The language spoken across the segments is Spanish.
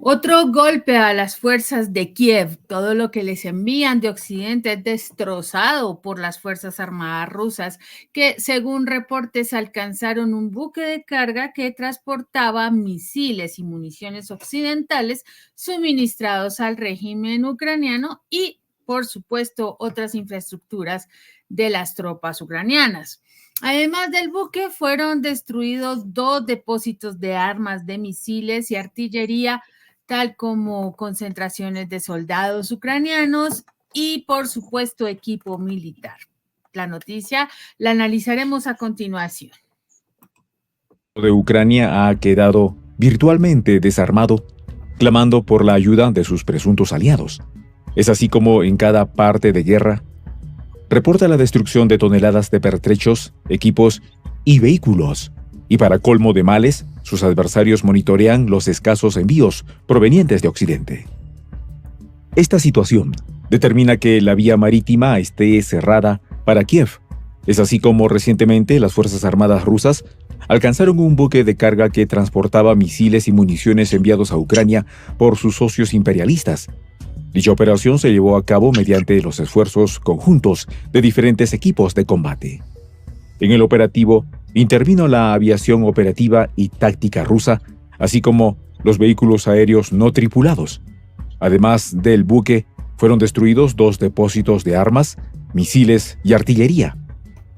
Otro golpe a las fuerzas de Kiev. Todo lo que les envían de Occidente es destrozado por las Fuerzas Armadas rusas, que según reportes alcanzaron un buque de carga que transportaba misiles y municiones occidentales suministrados al régimen ucraniano y, por supuesto, otras infraestructuras de las tropas ucranianas. Además del buque, fueron destruidos dos depósitos de armas, de misiles y artillería, tal como concentraciones de soldados ucranianos y, por supuesto, equipo militar. La noticia la analizaremos a continuación. De Ucrania ha quedado virtualmente desarmado, clamando por la ayuda de sus presuntos aliados. Es así como en cada parte de guerra reporta la destrucción de toneladas de pertrechos, equipos y vehículos. Y para colmo de males, sus adversarios monitorean los escasos envíos provenientes de Occidente. Esta situación determina que la vía marítima esté cerrada para Kiev. Es así como recientemente las Fuerzas Armadas rusas alcanzaron un buque de carga que transportaba misiles y municiones enviados a Ucrania por sus socios imperialistas. Dicha operación se llevó a cabo mediante los esfuerzos conjuntos de diferentes equipos de combate. En el operativo intervino la aviación operativa y táctica rusa, así como los vehículos aéreos no tripulados. Además del buque, fueron destruidos dos depósitos de armas, misiles y artillería.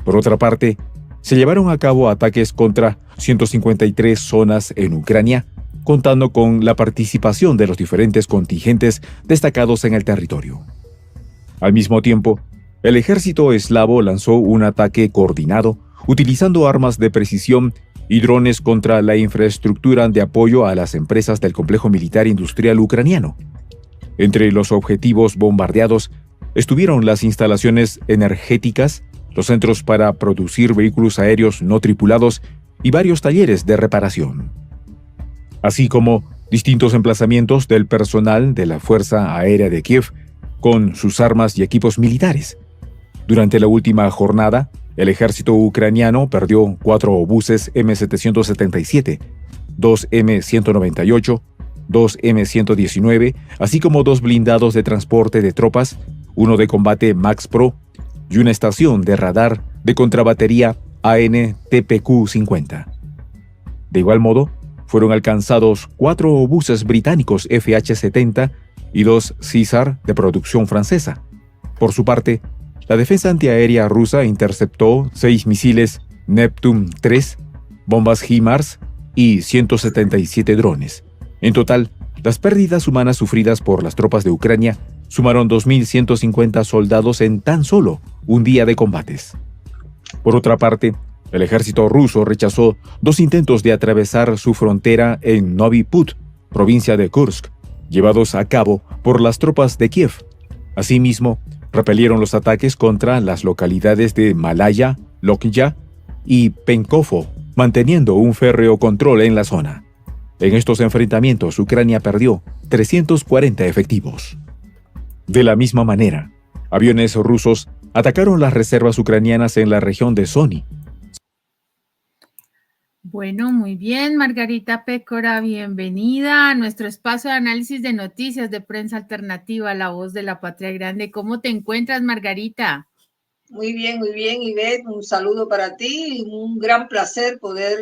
Por otra parte, se llevaron a cabo ataques contra 153 zonas en Ucrania, contando con la participación de los diferentes contingentes destacados en el territorio. Al mismo tiempo, el ejército eslavo lanzó un ataque coordinado utilizando armas de precisión y drones contra la infraestructura de apoyo a las empresas del complejo militar industrial ucraniano. Entre los objetivos bombardeados estuvieron las instalaciones energéticas, los centros para producir vehículos aéreos no tripulados y varios talleres de reparación, así como distintos emplazamientos del personal de la Fuerza Aérea de Kiev con sus armas y equipos militares. Durante la última jornada, el ejército ucraniano perdió 4 obuses M777, 2 M198, 2 M119, así como 2 blindados de transporte de tropas, uno de combate Max Pro y una estación de radar de contrabatería AN-TPQ-50. De igual modo, fueron alcanzados 4 obuses británicos FH-70 y 2 Caesar de producción francesa. Por su parte, la defensa antiaérea rusa interceptó 6 misiles Neptune 3, bombas HIMARS y 177 drones. En total, las pérdidas humanas sufridas por las tropas de Ucrania sumaron 2.150 soldados en tan solo un día de combates. Por otra parte, el ejército ruso rechazó 2 intentos de atravesar su frontera en Novi Put, provincia de Kursk, llevados a cabo por las tropas de Kiev. Asimismo, repelieron los ataques contra las localidades de Malaya, Lokya y Penkovo, manteniendo un férreo control en la zona. En estos enfrentamientos, Ucrania perdió 340 efectivos. De la misma manera, aviones rusos atacaron las reservas ucranianas en la región de Sony. Bueno, muy bien, Margarita Pécora, bienvenida a nuestro espacio de análisis de noticias de Prensa Alternativa, La Voz de la Patria Grande. ¿Cómo te encuentras, Margarita? Muy bien, Ivette, un saludo para ti y un gran placer poder,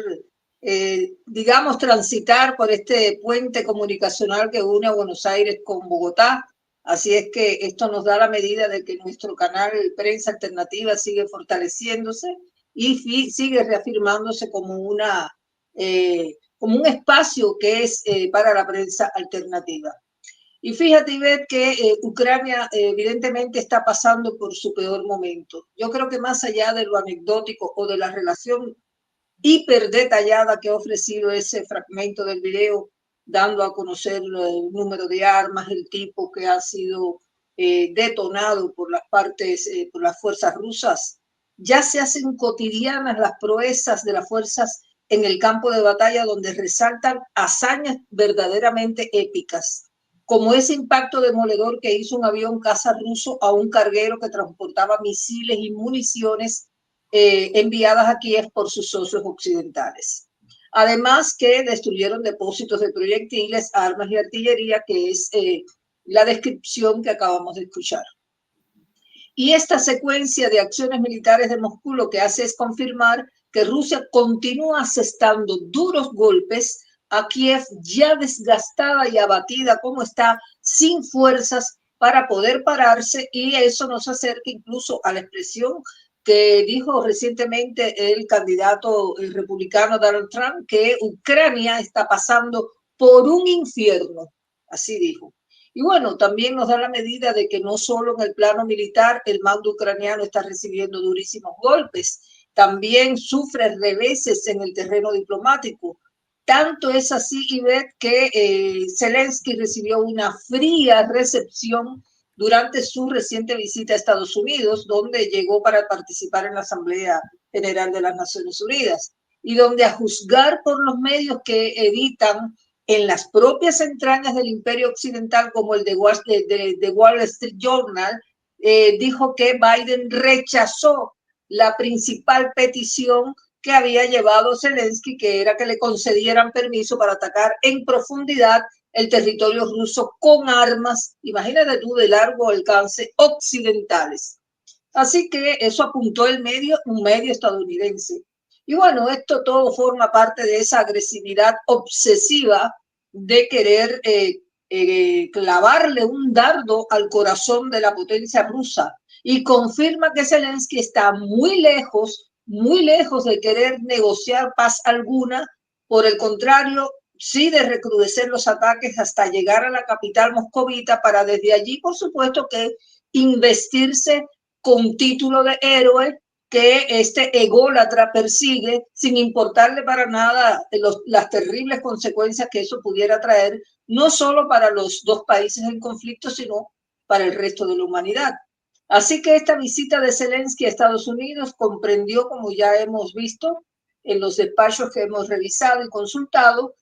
digamos, transitar por este puente comunicacional que une a Buenos Aires con Bogotá. Así es que esto nos da la medida de que nuestro canal Prensa Alternativa sigue fortaleciéndose y sigue reafirmándose como como un espacio que es para la prensa alternativa. Y fíjate, Ivette, que Ucrania evidentemente está pasando por su peor momento. Yo creo que más allá de lo anecdótico o de la relación hiper detallada que ha ofrecido ese fragmento del video, dando a conocer el número de armas, el tipo que ha sido detonado por por las fuerzas rusas, ya se hacen cotidianas las proezas de las fuerzas en el campo de batalla, donde resaltan hazañas verdaderamente épicas, como ese impacto demoledor que hizo un avión caza ruso a un carguero que transportaba misiles y municiones enviadas a Kiev por sus socios occidentales. Además que destruyeron depósitos de proyectiles, armas y artillería, que es la descripción que acabamos de escuchar. Y esta secuencia de acciones militares de Moscú lo que hace es confirmar que Rusia continúa asestando duros golpes a Kiev, ya desgastada y abatida como está, sin fuerzas para poder pararse, y eso nos acerca incluso a la expresión que dijo recientemente el candidato republicano Donald Trump, que Ucrania está pasando por un infierno, así dijo. Y bueno, también nos da la medida de que no solo en el plano militar el mando ucraniano está recibiendo durísimos golpes, también sufre reveses en el terreno diplomático. Tanto es así, Ivette, que Zelensky recibió una fría recepción durante su reciente visita a Estados Unidos, donde llegó para participar en la Asamblea General de las Naciones Unidas, y donde, a juzgar por los medios que editan en las propias entrañas del imperio occidental, como el de Wall Street Journal, dijo que Biden rechazó la principal petición que había llevado Zelensky, que era que le concedieran permiso para atacar en profundidad el territorio ruso con armas, imagínate tú, de largo alcance, occidentales. Así que eso apuntó un medio estadounidense. Y bueno, esto todo forma parte de esa agresividad obsesiva de querer clavarle un dardo al corazón de la potencia rusa, y confirma que Zelensky está muy lejos de querer negociar paz alguna. Por el contrario, sí de recrudecer los ataques hasta llegar a la capital moscovita para desde allí, por supuesto, que investirse con título de héroe que este ególatra persigue, sin importarle para nada las terribles consecuencias que eso pudiera traer, no solo para los dos países en conflicto, sino para el resto de la humanidad. Así que esta visita de Zelensky a Estados Unidos comprendió, como ya hemos visto en los despachos que hemos revisado y consultado,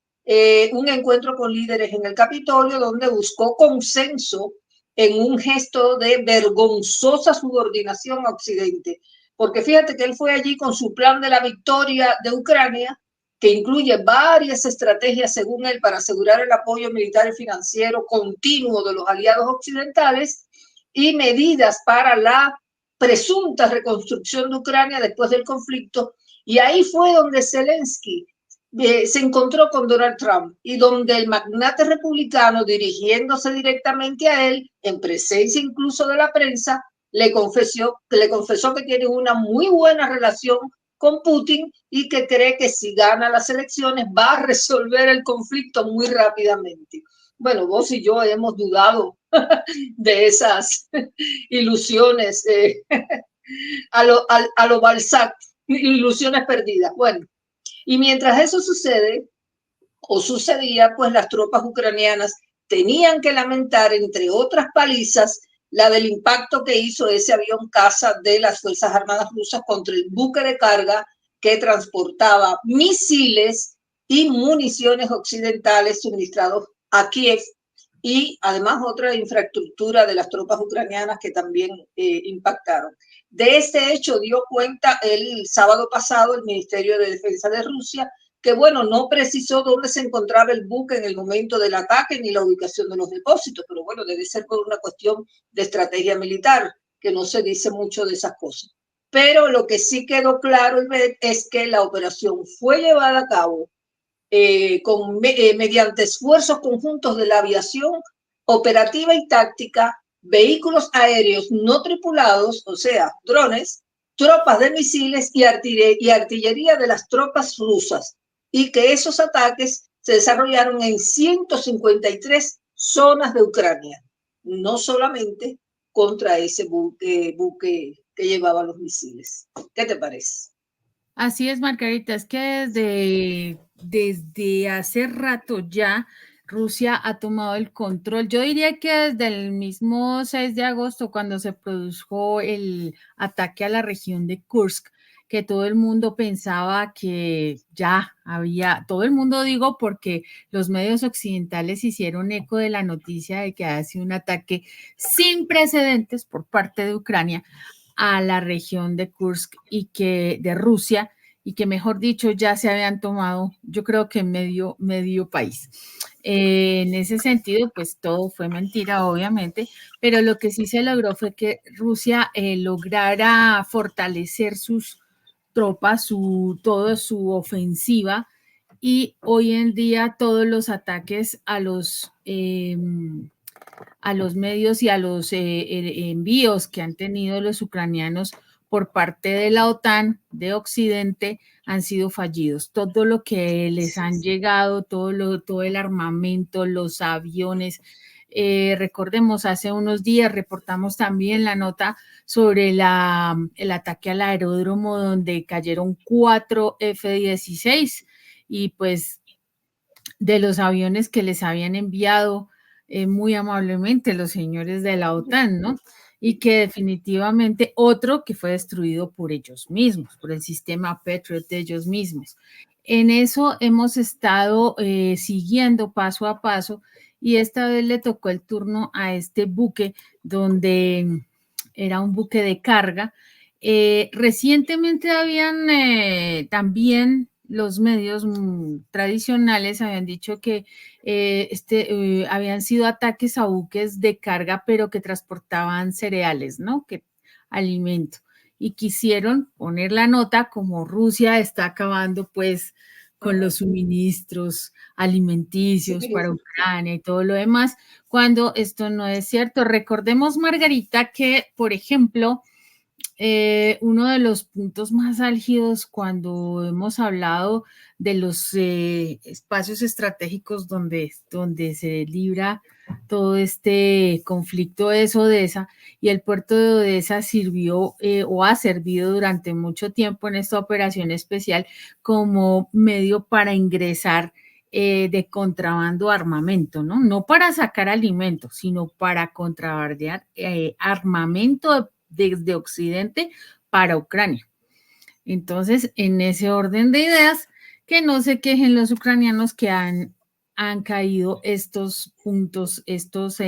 un encuentro con líderes en el Capitolio, donde buscó consenso en un gesto de vergonzosa subordinación a Occidente. Porque fíjate que él fue allí con su plan de la victoria de Ucrania, que incluye varias estrategias, según él, para asegurar el apoyo militar y financiero continuo de los aliados occidentales, y medidas para la presunta reconstrucción de Ucrania después del conflicto. Y ahí fue donde Zelensky se encontró con Donald Trump, y donde el magnate republicano, dirigiéndose directamente a él, en presencia incluso de la prensa, le confesó que tiene una muy buena relación con Putin, y que cree que si gana las elecciones va a resolver el conflicto muy rápidamente. Bueno, vos y yo hemos dudado de esas ilusiones a lo Balzac, ilusiones perdidas. Bueno, y mientras eso sucede o sucedía, pues las tropas ucranianas tenían que lamentar, entre otras palizas, la del impacto que hizo ese avión caza de las Fuerzas Armadas rusas contra el buque de carga que transportaba misiles y municiones occidentales suministrados a Kiev, y además otra infraestructura de las tropas ucranianas que también impactaron. De este hecho dio cuenta el sábado pasado el Ministerio de Defensa de Rusia, que bueno, no precisó dónde se encontraba el buque en el momento del ataque ni la ubicación de los depósitos, pero bueno, debe ser por una cuestión de estrategia militar, que no se dice mucho de esas cosas. Pero lo que sí quedó claro es que la operación fue llevada a cabo mediante esfuerzos conjuntos de la aviación operativa y táctica, vehículos aéreos no tripulados, o sea, drones, tropas de misiles y artillería de las tropas rusas, y que esos ataques se desarrollaron en 153 zonas de Ucrania, no solamente contra ese buque que llevaba los misiles. ¿Qué te parece? Así es, Margarita, es que desde hace rato ya Rusia ha tomado el control. Yo diría que desde el mismo 6 de agosto, cuando se produjo el ataque a la región de Kursk, que todo el mundo pensaba que ya había, todo el mundo digo porque los medios occidentales hicieron eco de la noticia de que ha sido un ataque sin precedentes por parte de Ucrania a la región de Kursk y que de Rusia, y que, mejor dicho, ya se habían tomado, yo creo que medio país. En ese sentido, pues todo fue mentira, obviamente, pero lo que sí se logró fue que Rusia lograra fortalecer sus tropas, toda su ofensiva, y hoy en día todos los ataques a los medios y a los envíos que han tenido los ucranianos por parte de la OTAN, de Occidente, han sido fallidos. Todo lo que les han llegado, todo el armamento, los aviones. Recordemos, hace unos días reportamos también la nota sobre el ataque al aeródromo donde cayeron 4 F-16 y pues de los aviones que les habían enviado muy amablemente los señores de la OTAN, ¿no? Y que definitivamente otro que fue destruido por ellos mismos, por el sistema Patriot de ellos mismos. En eso hemos estado siguiendo paso a paso y esta vez le tocó el turno a este buque donde era un buque de carga. Recientemente habían también los medios tradicionales habían dicho que habían sido ataques a buques de carga, pero que transportaban cereales, ¿no? Que alimento. Y quisieron poner la nota como Rusia está acabando, pues, con los suministros alimenticios para Ucrania y todo lo demás, cuando esto no es cierto. Recordemos, Margarita, que, por ejemplo, uno de los puntos más álgidos cuando hemos hablado de los espacios estratégicos donde se libra todo este conflicto es Odesa, y el puerto de Odesa sirvió o ha servido durante mucho tiempo en esta operación especial como medio para ingresar de contrabando armamento, ¿no? No para sacar alimentos, sino para contrabandear armamento desde Occidente para Ucrania. Entonces, en ese orden de ideas, que no se quejen los ucranianos que han caído estos puntos, estos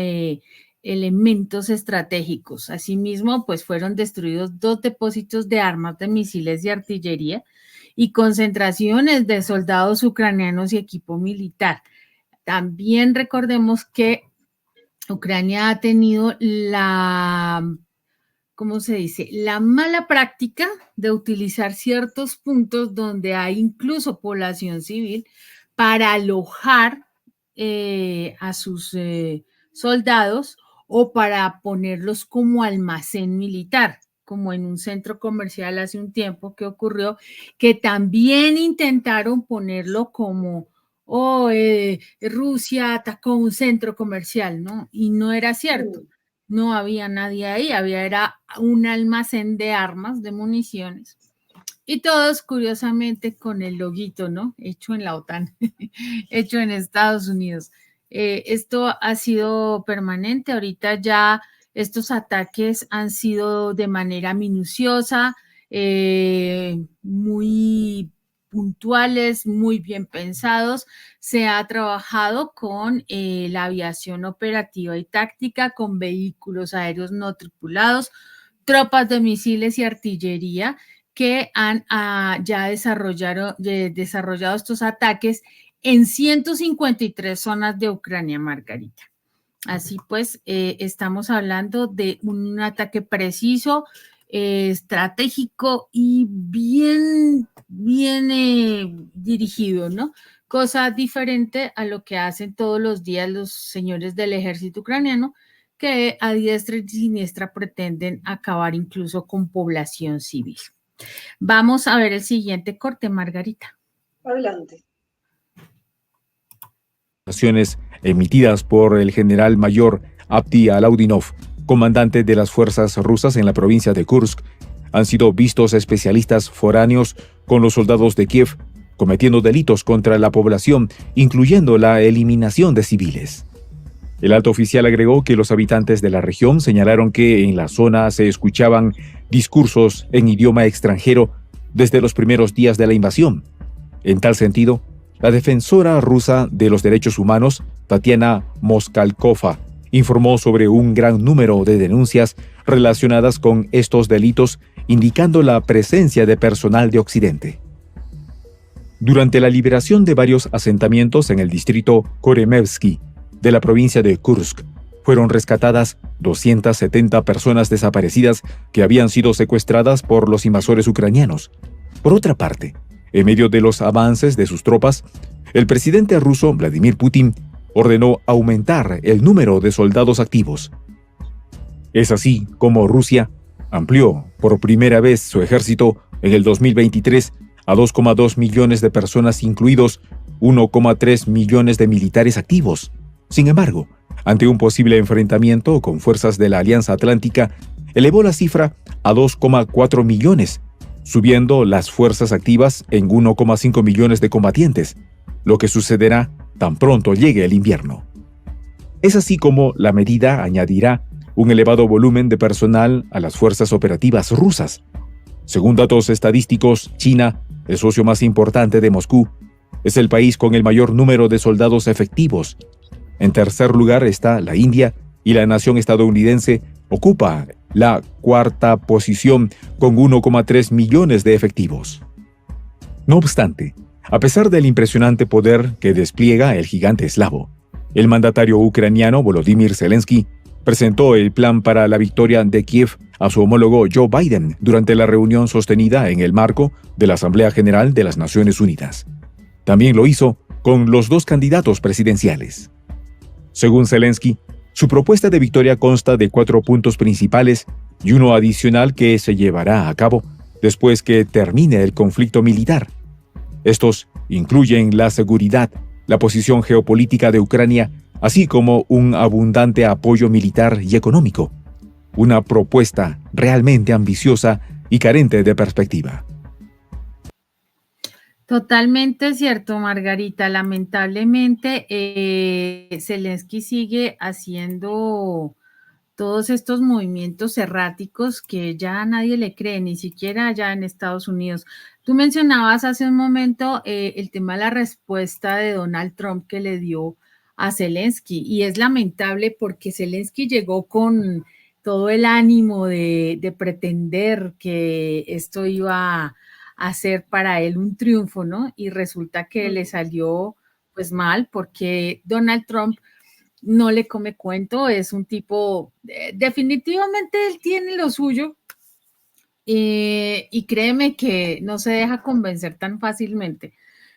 elementos estratégicos. Asimismo, pues fueron destruidos 2 depósitos de armas, de misiles y artillería y concentraciones de soldados ucranianos y equipo militar. También recordemos que Ucrania ha tenido ¿cómo se dice? La mala práctica de utilizar ciertos puntos donde hay incluso población civil para alojar a sus soldados o para ponerlos como almacén militar, como en un centro comercial hace un tiempo que ocurrió, que también intentaron ponerlo como Rusia atacó un centro comercial, ¿no? Y no era cierto. No había nadie ahí, era un almacén de armas, de municiones, y todos curiosamente con el loguito, ¿no? Hecho en la OTAN, hecho en Estados Unidos. Esto ha sido permanente, ahorita ya estos ataques han sido de manera minuciosa, muy puntuales, muy bien pensados. Se ha trabajado con la aviación operativa y táctica, con vehículos aéreos no tripulados, tropas de misiles y artillería que han ya desarrollado estos ataques en 153 zonas de Ucrania, Margarita. Así pues, estamos hablando de un ataque preciso, estratégico y bien dirigido, ¿no? Cosa diferente a lo que hacen todos los días los señores del ejército ucraniano, que a diestra y siniestra pretenden acabar incluso con población civil. Vamos a ver el siguiente corte, Margarita. Adelante. Emitidas por el general mayor Abdi Alaudinov, comandante de las fuerzas rusas en la provincia de Kursk, han sido vistos especialistas foráneos con los soldados de Kiev cometiendo delitos contra la población, incluyendo la eliminación de civiles. El alto oficial agregó que los habitantes de la región señalaron que en la zona se escuchaban discursos en idioma extranjero desde los primeros días de la invasión. En tal sentido, la defensora rusa de los derechos humanos, Tatiana Moskalkova, informó sobre un gran número de denuncias relacionadas con estos delitos, indicando la presencia de personal de Occidente. Durante la liberación de varios asentamientos en el distrito Koremevsky de la provincia de Kursk, fueron rescatadas 270 personas desaparecidas que habían sido secuestradas por los invasores ucranianos. Por otra parte, en medio de los avances de sus tropas, el presidente ruso Vladimir Putin ordenó aumentar el número de soldados activos. Es así como Rusia amplió por primera vez su ejército en el 2023 a 2,2 millones de personas, incluidos 1,3 millones de militares activos. Sin embargo, ante un posible enfrentamiento con fuerzas de la Alianza Atlántica, elevó la cifra a 2,4 millones, subiendo las fuerzas activas en 1,5 millones de combatientes, lo que sucederá tan pronto llegue el invierno. Es así como la medida añadirá un elevado volumen de personal a las fuerzas operativas rusas. Según datos estadísticos, China, el socio más importante de Moscú, es el país con el mayor número de soldados efectivos. En tercer lugar está la India, y la nación estadounidense ocupa la cuarta posición con 1,3 millones de efectivos. No obstante, a pesar del impresionante poder que despliega el gigante eslavo, el mandatario ucraniano Volodymyr Zelensky presentó el plan para la victoria de Kiev a su homólogo Joe Biden durante la reunión sostenida en el marco de la Asamblea General de las Naciones Unidas. También lo hizo con los dos candidatos presidenciales. Según Zelensky, su propuesta de victoria consta de 4 puntos principales y uno adicional que se llevará a cabo después que termine el conflicto militar. Estos incluyen la seguridad, la posición geopolítica de Ucrania, así como un abundante apoyo militar y económico. Una propuesta realmente ambiciosa y carente de perspectiva. Totalmente cierto, Margarita. Lamentablemente, Zelensky sigue haciendo todos estos movimientos erráticos que ya a nadie le cree, ni siquiera allá en Estados Unidos. Tú mencionabas hace un momento el tema de la respuesta de Donald Trump que le dio a Zelensky, y es lamentable porque Zelensky llegó con todo el ánimo de pretender que esto iba a ser para él un triunfo, ¿no? Y resulta que le salió pues mal porque Donald Trump no le come cuento, es un tipo, definitivamente él tiene lo suyo, y créeme que no se deja convencer tan fácilmente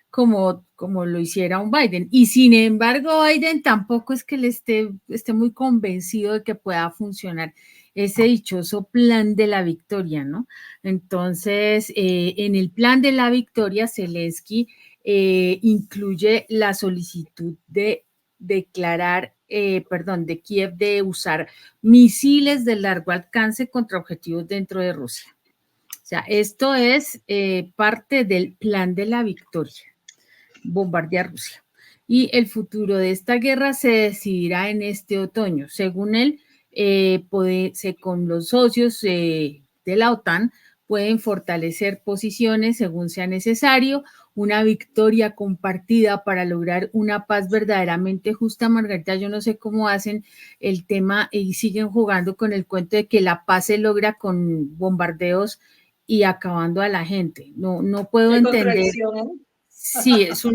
como lo hiciera un Biden. Y sin embargo, Biden tampoco es que le esté muy convencido de que pueda funcionar ese dichoso plan de la victoria, ¿no? Entonces, en el plan de la victoria, Zelensky incluye la solicitud de declarar, de Kiev de usar misiles de largo alcance contra objetivos dentro de Rusia. O sea, esto es parte del plan de la victoria, bombardear Rusia. Y el futuro de esta guerra se decidirá en este otoño. Según él, con los socios de la OTAN pueden fortalecer posiciones según sea necesario, una victoria compartida para lograr una paz verdaderamente justa. Margarita, yo no sé cómo hacen el tema y siguen jugando con el cuento de que la paz se logra con bombardeos y acabando a la gente. No puedo entender. Sí, eso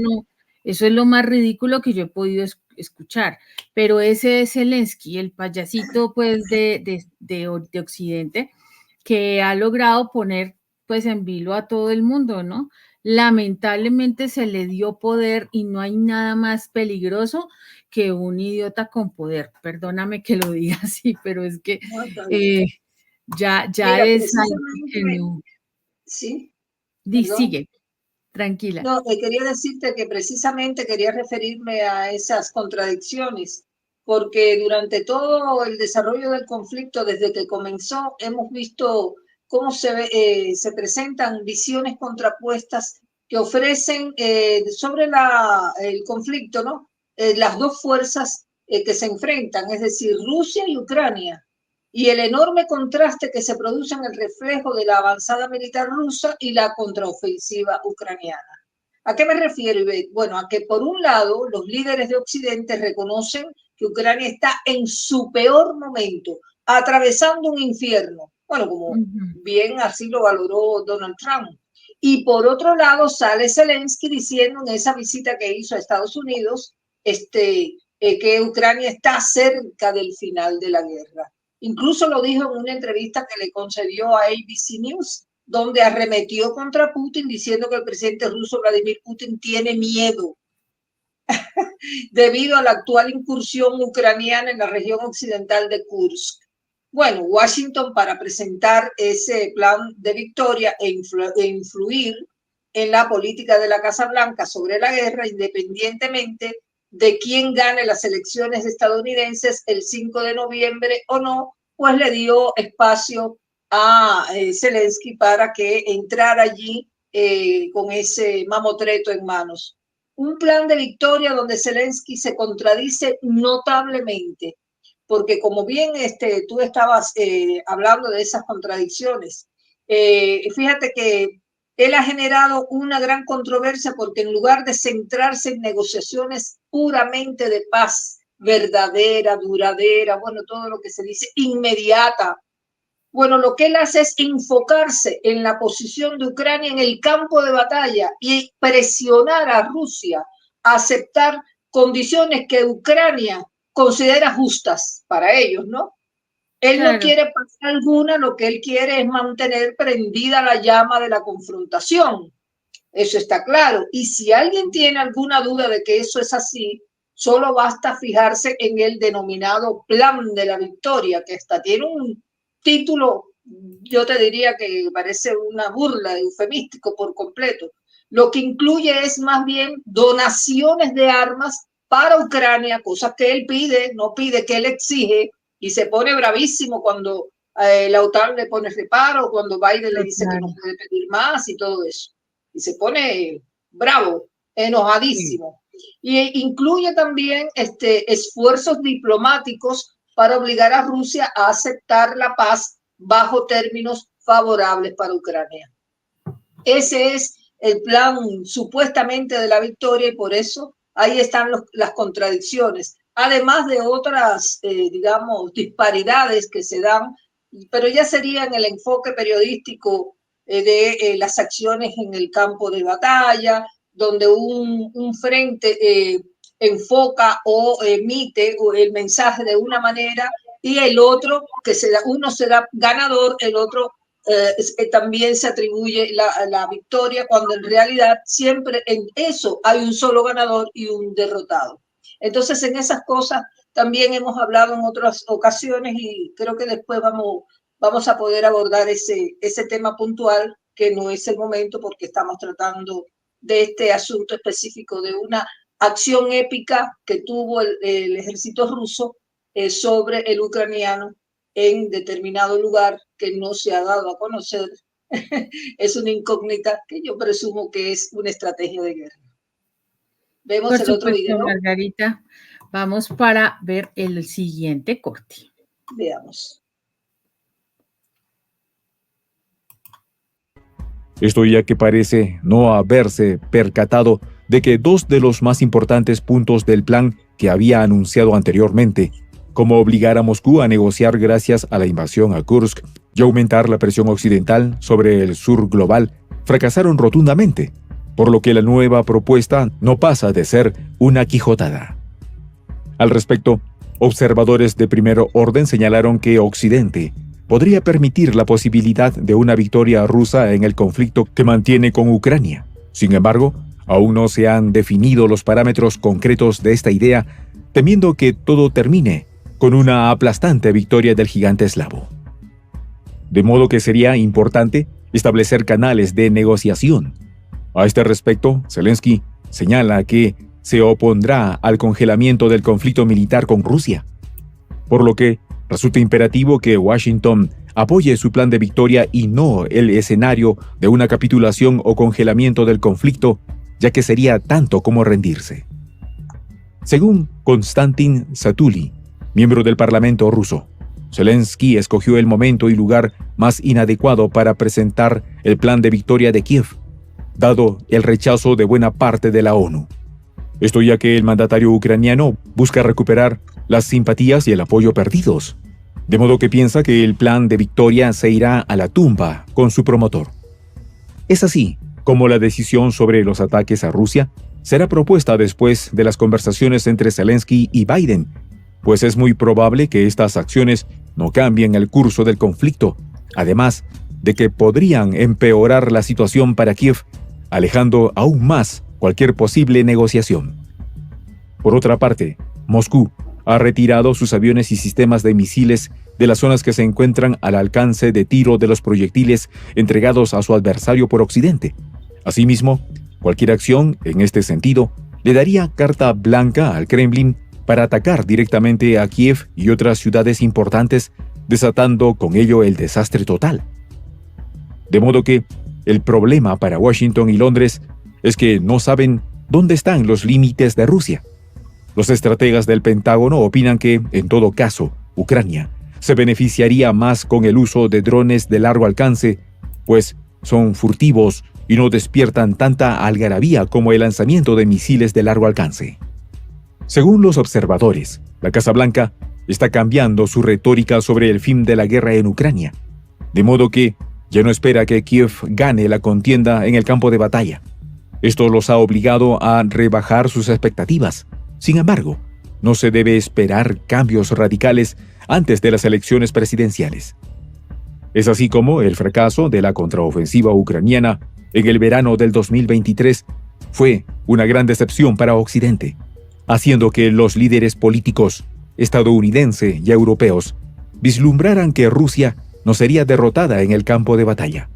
es lo más ridículo que yo he podido escuchar. Pero ese es Zelensky, el payasito pues de Occidente, que ha logrado poner pues en vilo a todo el mundo, ¿no? Lamentablemente se le dio poder y no hay nada más peligroso que un idiota con poder. Perdóname que lo diga así, pero es que ya Mira, es algo que no. Sí. Sigue, tranquila. No, quería decirte que precisamente quería referirme a esas contradicciones, porque durante todo el desarrollo del conflicto, desde que comenzó, hemos visto cómo se presentan visiones contrapuestas que ofrecen sobre el conflicto, ¿no? Las dos fuerzas que se enfrentan, es decir, Rusia y Ucrania, y el enorme contraste que se produce en el reflejo de la avanzada militar rusa y la contraofensiva ucraniana. ¿A qué me refiero, Ivette? Bueno, a que por un lado los líderes de Occidente reconocen que Ucrania está en su peor momento, atravesando un infierno, bueno, como bien así lo valoró Donald Trump. Y por otro lado sale Zelensky diciendo en esa visita que hizo a Estados Unidos que Ucrania está cerca del final de la guerra. Incluso lo dijo en una entrevista que le concedió a ABC News, donde arremetió contra Putin diciendo que el presidente ruso Vladimir Putin tiene miedo debido a la actual incursión ucraniana en la región occidental de Kursk. Bueno, Washington, para presentar ese plan de victoria e influir en la política de la Casa Blanca sobre la guerra, independientemente de quién gane las elecciones estadounidenses el 5 de noviembre o no, pues le dio espacio a Zelensky para que entrara allí con ese mamotreto en manos. Un plan de victoria donde Zelensky se contradice notablemente, porque como bien tú estabas hablando de esas contradicciones, fíjate que él ha generado una gran controversia porque en lugar de centrarse en negociaciones puramente de paz, verdadera, duradera, bueno, todo lo que se dice, inmediata, bueno, lo que él hace es enfocarse en la posición de Ucrania en el campo de batalla y presionar a Rusia a aceptar condiciones que Ucrania considera justas para ellos, ¿no? Él claro. No quiere paz alguna, lo que él quiere es mantener prendida la llama de la confrontación. Eso está claro. Y si alguien tiene alguna duda de que eso es así, solo basta fijarse en el denominado Plan de la Victoria, que hasta tiene un título, yo te diría que parece una burla, eufemístico por completo. Lo que incluye es más bien donaciones de armas para Ucrania, cosas que él pide, no pide, que él exige, y se pone bravísimo cuando la OTAN le pone reparo, cuando Biden le dice que no puede pedir más y todo eso. Y se pone bravo, enojadísimo. Sí. Y incluye también esfuerzos diplomáticos para obligar a Rusia a aceptar la paz bajo términos favorables para Ucrania. Ese es el plan supuestamente de la victoria y por eso ahí están las contradicciones, además de otras, digamos, disparidades que se dan, pero ya sería en el enfoque periodístico de las acciones en el campo de batalla, donde un frente enfoca o emite el mensaje de una manera y el otro, uno será ganador, el otro también se atribuye la victoria, cuando en realidad siempre en eso hay un solo ganador y un derrotado. Entonces, en esas cosas también hemos hablado en otras ocasiones y creo que después vamos a poder abordar ese tema puntual, que no es el momento porque estamos tratando de este asunto específico de una acción épica que tuvo el ejército ruso sobre el ucraniano en determinado lugar que no se ha dado a conocer. Es una incógnita que yo presumo que es una estrategia de guerra. Vemos Por el supuesto, otro video. Margarita, vamos para ver el siguiente corte. Veamos. Esto ya que parece no haberse percatado de que dos de los más importantes puntos del plan que había anunciado anteriormente, como obligar a Moscú a negociar gracias a la invasión a Kursk y aumentar la presión occidental sobre el sur global, fracasaron rotundamente, por lo que la nueva propuesta no pasa de ser una quijotada. Al respecto, observadores de primer orden señalaron que Occidente podría permitir la posibilidad de una victoria rusa en el conflicto que mantiene con Ucrania. Sin embargo, aún no se han definido los parámetros concretos de esta idea, temiendo que todo termine con una aplastante victoria del gigante eslavo. De modo que sería importante establecer canales de negociación. A este respecto, Zelensky señala que se opondrá al congelamiento del conflicto militar con Rusia, por lo que resulta imperativo que Washington apoye su plan de victoria y no el escenario de una capitulación o congelamiento del conflicto, ya que sería tanto como rendirse. Según Konstantin Satuli, miembro del Parlamento ruso, Zelensky escogió el momento y lugar más inadecuado para presentar el plan de victoria de Kiev, dado el rechazo de buena parte de la ONU. Esto ya que el mandatario ucraniano busca recuperar las simpatías y el apoyo perdidos, de modo que piensa que el plan de victoria se irá a la tumba con su promotor. Es así como la decisión sobre los ataques a Rusia será propuesta después de las conversaciones entre Zelensky y Biden, pues es muy probable que estas acciones no cambien el curso del conflicto, además de que podrían empeorar la situación para Kiev, alejando aún más cualquier posible negociación. Por otra parte, Moscú ha retirado sus aviones y sistemas de misiles de las zonas que se encuentran al alcance de tiro de los proyectiles entregados a su adversario por Occidente. Asimismo, cualquier acción en este sentido le daría carta blanca al Kremlin para atacar directamente a Kiev y otras ciudades importantes, desatando con ello el desastre total. De modo que el problema para Washington y Londres es que no saben dónde están los límites de Rusia. Los estrategas del Pentágono opinan que, en todo caso, Ucrania se beneficiaría más con el uso de drones de largo alcance, pues son furtivos y no despiertan tanta algarabía como el lanzamiento de misiles de largo alcance. Según los observadores, la Casa Blanca está cambiando su retórica sobre el fin de la guerra en Ucrania, de modo que ya no espera que Kiev gane la contienda en el campo de batalla. Esto los ha obligado a rebajar sus expectativas. Sin embargo, no se debe esperar cambios radicales antes de las elecciones presidenciales. Es así como el fracaso de la contraofensiva ucraniana en el verano del 2023 fue una gran decepción para Occidente, haciendo que los líderes políticos estadounidenses y europeos vislumbraran que Rusia no sería derrotada en el campo de batalla,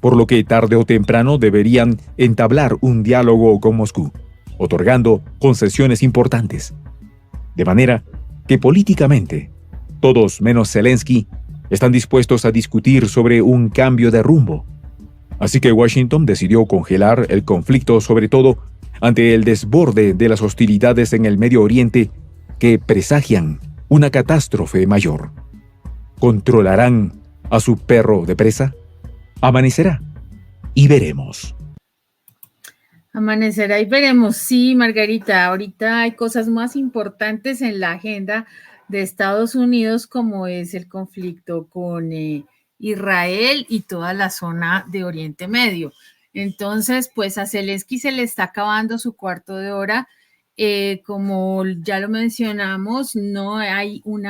por lo que tarde o temprano deberían entablar un diálogo con Moscú, otorgando concesiones importantes. De manera que políticamente, todos menos Zelensky están dispuestos a discutir sobre un cambio de rumbo. Así que Washington decidió congelar el conflicto, sobre todo ante el desborde de las hostilidades en el Medio Oriente que presagian una catástrofe mayor. ¿Controlarán a su perro de presa? Amanecerá y veremos. Amanecerá y veremos. Sí, Margarita, ahorita hay cosas más importantes en la agenda de Estados Unidos, como es el conflicto con Israel y toda la zona de Oriente Medio. Entonces, pues a Zelensky se le está acabando su cuarto de hora. Como ya lo mencionamos, no hay un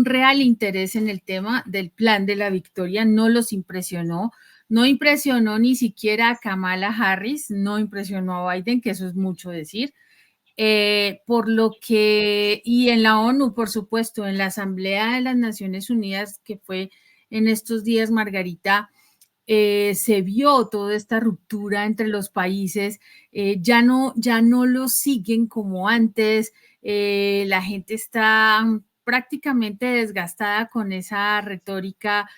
real interés en el tema del plan de la victoria, no los impresionó. No impresionó ni siquiera a Kamala Harris, no impresionó a Biden, que eso es mucho decir. Por lo que, y en la ONU, por supuesto, en la Asamblea de las Naciones Unidas, que fue en estos días, Margarita, se vio toda esta ruptura entre los países, ya no lo siguen como antes, la gente está prácticamente desgastada con esa retórica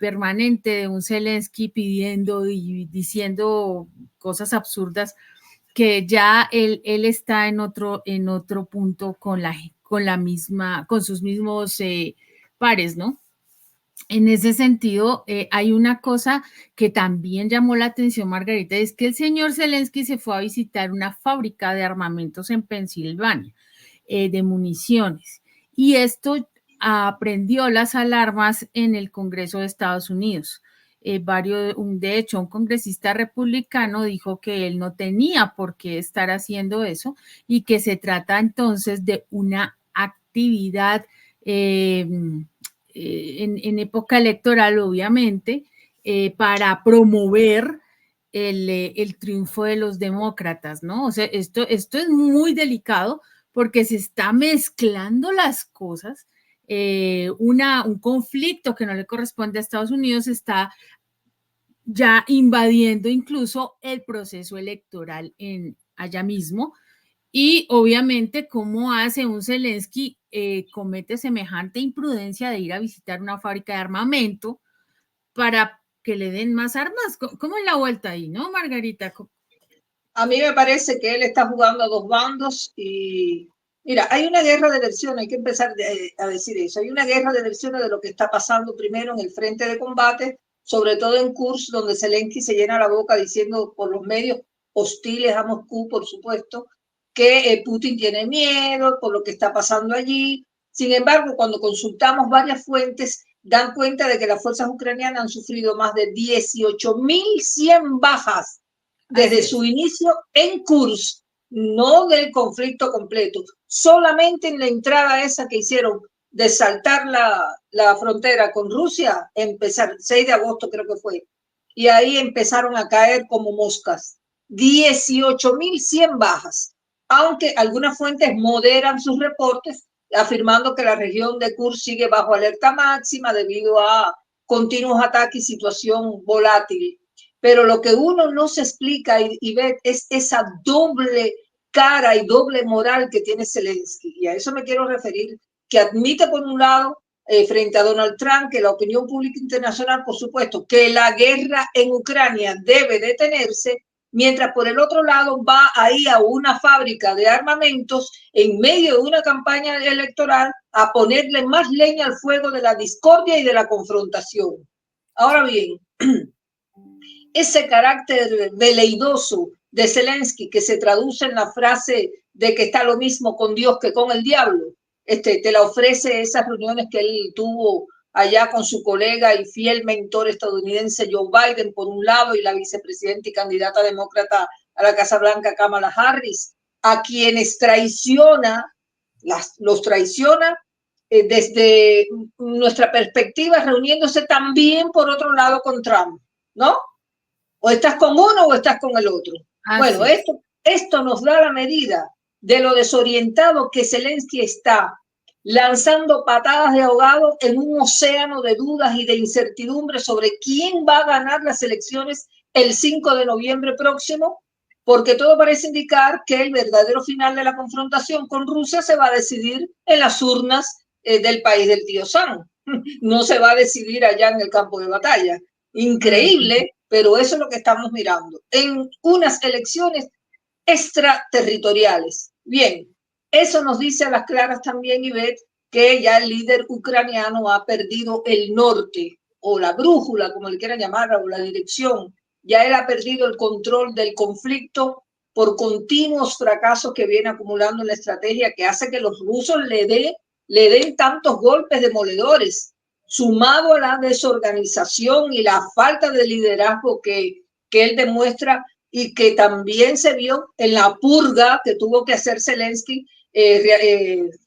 permanente de un Zelensky pidiendo y diciendo cosas absurdas, que ya él está en otro punto con sus mismos pares, ¿no? En ese sentido, hay una cosa que también llamó la atención, Margarita, es que el señor Zelensky se fue a visitar una fábrica de armamentos en Pensilvania, de municiones, y esto prendió las alarmas en el Congreso de Estados Unidos. De hecho, un congresista republicano dijo que él no tenía por qué estar haciendo eso y que se trata entonces de una actividad en época electoral, obviamente, para promover el triunfo de los demócratas, ¿no? O sea, esto es muy delicado porque se está mezclando las cosas. Un conflicto que no le corresponde a Estados Unidos está ya invadiendo incluso el proceso electoral allá mismo. Y obviamente, ¿cómo hace un Zelensky? Comete semejante imprudencia de ir a visitar una fábrica de armamento para que le den más armas. ¿Cómo es la vuelta ahí, no, Margarita? A mí me parece que él está jugando a dos bandos y mira, hay una guerra de versiones, hay que empezar a decir eso. Hay una guerra de versiones de lo que está pasando primero en el frente de combate, sobre todo en Kursk, donde Zelensky se llena la boca diciendo por los medios hostiles a Moscú, por supuesto, que Putin tiene miedo por lo que está pasando allí. Sin embargo, cuando consultamos varias fuentes, dan cuenta de que las fuerzas ucranianas han sufrido más de 18.100 bajas desde su inicio en Kursk, no del conflicto completo, solamente en la entrada esa que hicieron de saltar la frontera con Rusia, empezar 6 de agosto creo que fue, y ahí empezaron a caer como moscas. 18.100 bajas, aunque algunas fuentes moderan sus reportes afirmando que la región de Kursk sigue bajo alerta máxima debido a continuos ataques y situación volátil. Pero lo que uno no se explica y ve es esa doble cara y doble moral que tiene Zelensky. Y a eso me quiero referir, que admite por un lado, frente a Donald Trump, que la opinión pública internacional, por supuesto, que la guerra en Ucrania debe detenerse, mientras por el otro lado va ahí a una fábrica de armamentos en medio de una campaña electoral a ponerle más leña al fuego de la discordia y de la confrontación. Ahora bien, ese carácter veleidoso de Zelensky que se traduce en la frase de que está lo mismo con Dios que con el diablo, te la ofrece esas reuniones que él tuvo allá con su colega y fiel mentor estadounidense Joe Biden por un lado y la vicepresidenta y candidata demócrata a la Casa Blanca Kamala Harris, a quienes los traiciona desde nuestra perspectiva, reuniéndose también por otro lado con Trump, ¿no? O estás con uno o estás con el otro. Bueno, esto nos da la medida de lo desorientado que Zelensky está, lanzando patadas de ahogado en un océano de dudas y de incertidumbre sobre quién va a ganar las elecciones el 5 de noviembre próximo, porque todo parece indicar que el verdadero final de la confrontación con Rusia se va a decidir en las urnas del país del tío Sam. No se va a decidir allá en el campo de batalla. Increíble, pero eso es lo que estamos mirando en unas elecciones extraterritoriales. Bien, eso nos dice a las claras también, Ivette, que ya el líder ucraniano ha perdido el norte o la brújula, como le quieran llamar, o la dirección. Ya él ha perdido el control del conflicto por continuos fracasos que viene acumulando en la estrategia que hace que los rusos le den tantos golpes demoledores, sumado a la desorganización y la falta de liderazgo que él demuestra y que también se vio en la purga que tuvo que hacer Zelensky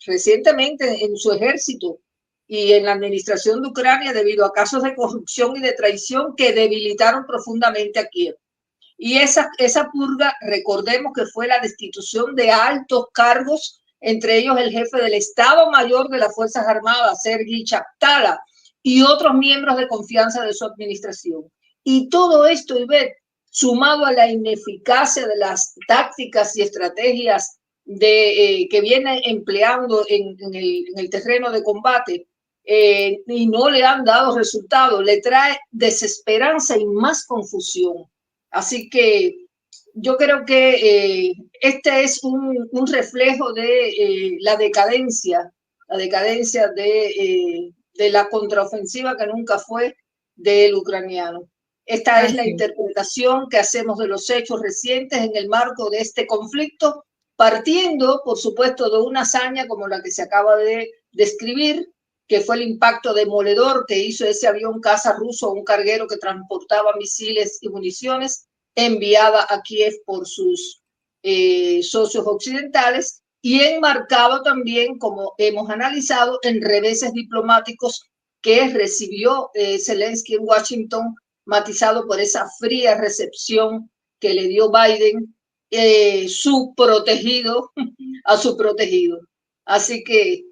recientemente en su ejército y en la administración de Ucrania debido a casos de corrupción y de traición que debilitaron profundamente a Kiev. Y esa purga, recordemos que fue la destitución de altos cargos, entre ellos el jefe del Estado Mayor de las Fuerzas Armadas, Sergei Chaptala, y otros miembros de confianza de su administración. Y todo esto, Ivette, sumado a la ineficacia de las tácticas y estrategias que viene empleando en el terreno de combate, y no le han dado resultados, le trae desesperanza y más confusión. Así que yo creo que este es un reflejo de la decadencia de la contraofensiva que nunca fue del ucraniano. Esta es la interpretación que hacemos de los hechos recientes en el marco de este conflicto, partiendo, por supuesto, de una hazaña como la que se acaba de describir, que fue el impacto demoledor que hizo ese avión caza ruso, un carguero que transportaba misiles y municiones, enviada a Kiev por sus socios occidentales, y enmarcado también, como hemos analizado, en reveses diplomáticos que recibió Zelensky en Washington, matizado por esa fría recepción que le dio Biden su protegido a su protegido. Así que,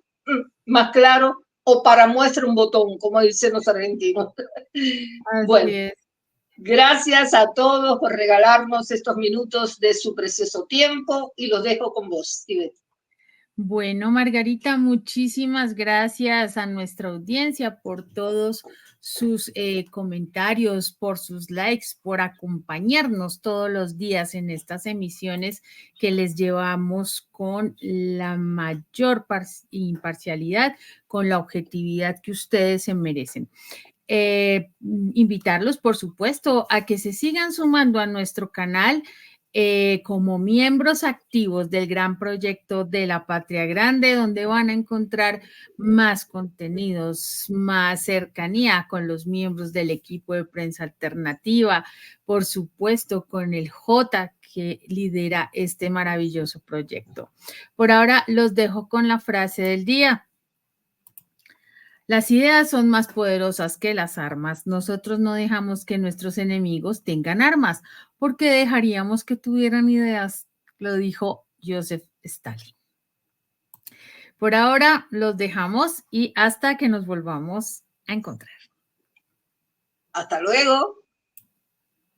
más claro, o para muestra un botón, como dicen los argentinos. Bueno, gracias a todos por regalarnos estos minutos de su precioso tiempo y los dejo con vos, Ivette. Bueno, Margarita, muchísimas gracias a nuestra audiencia por todos sus comentarios, por sus likes, por acompañarnos todos los días en estas emisiones que les llevamos con la mayor imparcialidad, con la objetividad que ustedes se merecen. Invitarlos, por supuesto, a que se sigan sumando a nuestro canal. como miembros activos del gran proyecto de la Patria Grande, donde van a encontrar más contenidos, más cercanía con los miembros del equipo de prensa alternativa, por supuesto con el J que lidera este maravilloso proyecto. Por ahora los dejo con la frase del día. Las ideas son más poderosas que las armas. Nosotros no dejamos que nuestros enemigos tengan armas, porque dejaríamos que tuvieran ideas, lo dijo Joseph Stalin. Por ahora los dejamos y hasta que nos volvamos a encontrar. Hasta luego.